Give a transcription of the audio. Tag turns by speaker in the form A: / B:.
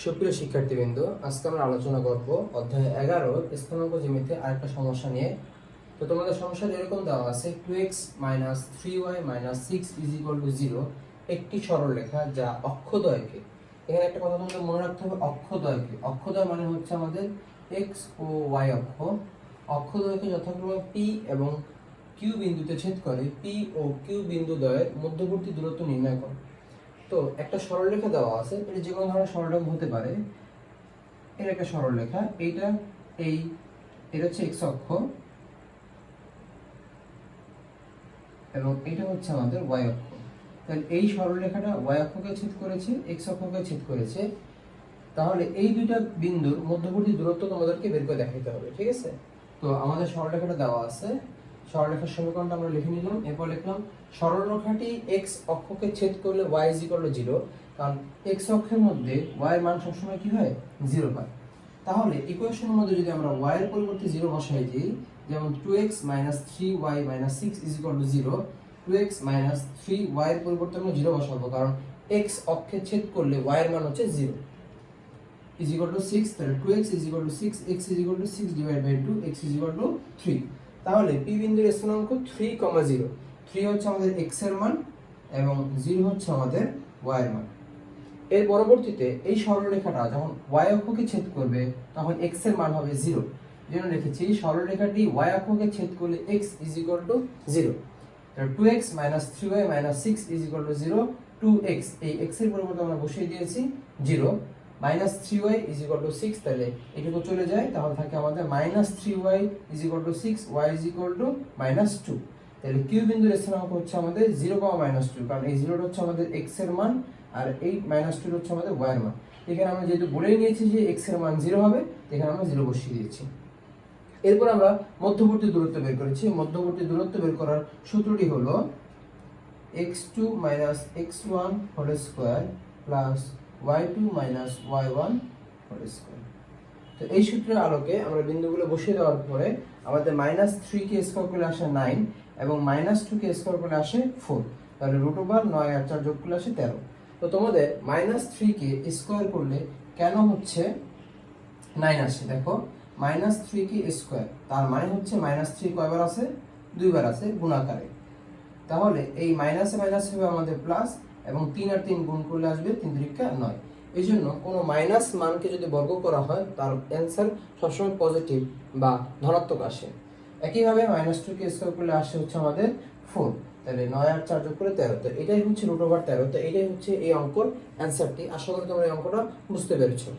A: সুপ্রিয় শিক্ষার্থীবৃন্দ, আজকে আমরা আলোচনা করব অধ্যায় 11 স্থানাঙ্ক জ্যামিতিতে আরেকটা সমস্যা নিয়ে। তো তোমাদের সমস্যাটা এরকম দেওয়া আছে 2x - 3y - 6 = 0 একটি সরলরেখা যা অক্ষদ্বয়কে, এখানে একটা কথা তোমাদের মনে রাখতে হবে, অক্ষদ্বয়কে, অক্ষদ্বয় মানে হচ্ছে আমাদের x ও y অক্ষ, অক্ষদ্বয়কে যথাক্রমে p এবং q বিন্দুতে ছেদ করে p ও q বিন্দু দ্বয়ের মধ্যবর্তী দূরত্ব নির্ণয় করো। তো একটা সরলরেখা দেওয়া আছে, এটা যে কোনো ধরনের সরলরেখা হতে পারে। এর একটা সরলরেখা, এটা হচ্ছে x অক্ষ এবং এটা হচ্ছে আমাদের y অক্ষ। তাহলে এই সরলরেখাটা y অক্ষকে ছেদ করেছে, x অক্ষকে ছেদ করেছে। তাহলে এই দুইটা বিন্দুর মধ্যবর্তী দূরত্ব তোমাদেরকে বের করে দেখাতে হবে, ঠিক আছে? তো আমাদের সরলরেখাটা দেওয়া আছে, সরলরেখার সমীকরণটা আমরা লিখে নিলাম। এরপর লিখলাম সরলরেখাটি x অক্ষকে ছেদ করলে y = 0, কারণ x অক্ষের মধ্যে y এর মান সবসময় কি হয়, 0 হয়। তাহলে ইকুয়েশনের মধ্যে যদি আমরা y এর পরিবর্তে 0 বসাই দিই, যেমন 2x - 3y - 6 = 0, 2x - 3y এর পরিবর্তে আমরা 0 বসাবো, কারণ x অক্ষে ছেদ করলে y এর মান হচ্ছে 0 = 6। তাহলে 2x = 6, x = 6/2, x = 3। তাহলে p বিন্দুর স্থানাঙ্ক 3,0, 3 হচ্ছে আমাদের x এর মান এবং 0 হচ্ছে আমাদের y এর মান। এর পরবর্তীতে এই সরলরেখাটা যখন y অক্ষকে ছেদ করবে তখন x এর মান হবে 0, যেন লিখেছি সরলরেখাটি y অক্ষকে ছেদ করলে x = 0। তাহলে 2x - 3y - 6 = 0, 2x এই x এর পরিবর্তে আমরা বসিয়ে দিয়েছি 0, -3y = 6, তাহলে এটুকু চলে যায়, তাহলে থাকে আমাদের -3y = 6, y = -2। তাহলে q বিন্দুর স্থানাঙ্ক হচ্ছে আমাদের 0, -2, কারণ এই 0টা হচ্ছে আমাদের x এর মান আর এই -2 হচ্ছে আমাদের y এর মান। এখানে আমরা যেহেতু বলেই নিয়েছি যে x এর মান 0 হবে, এখানে আমরা 0 বসিয়ে দিয়েছি। এরপর আমরা মধ্যবর্তী দূরত্ব বের করেছি। মধ্যবর্তী দূরত্ব বের করার সূত্রটি হলো x2 - x1 whole square plus y2 - y1 whole square. তো এই সূত্রের আলোকে আমরা বিন্দুগুলো বসিয়ে দেওয়ার পরে আমাদের -3 কে স্কয়ার করলে আসে 9 এবং -2 কে স্কয়ার করলে আসে 4, তাহলে √9 আর 4 যোগ করলে আসে 13। তো তোমাদের -3 কে স্কয়ার করলে কেন হচ্ছে 9 আসে, দেখো -3 কে স্কয়ার, তার মানে হচ্ছে -3 কয়বার আছে, দুইবার আছে গুণাকারে। তাহলে এই মাইনাসে মাইনাস হবে আমাদের প্লাস এবং 3 আর 3 গুণ করলে আসবে 3 × 9। এই জন্য কোনো মাইনাস মানকে যদি বর্গ করা হয় তার অ্যান্সার সবসময় পজিটিভ বা ধনাত্মক আসে। একইভাবে -2 কে স্কয়ার করলে আসে হচ্ছে আমাদের 4, তাহলে 9 আর 4 যোগ করে 13। তো এটাই হচ্ছে √13। তো এটাই হচ্ছে এই অঙ্কর অ্যান্সারটি। আশা করি তোমরা এই অঙ্কটা বুঝতে পেরেছো।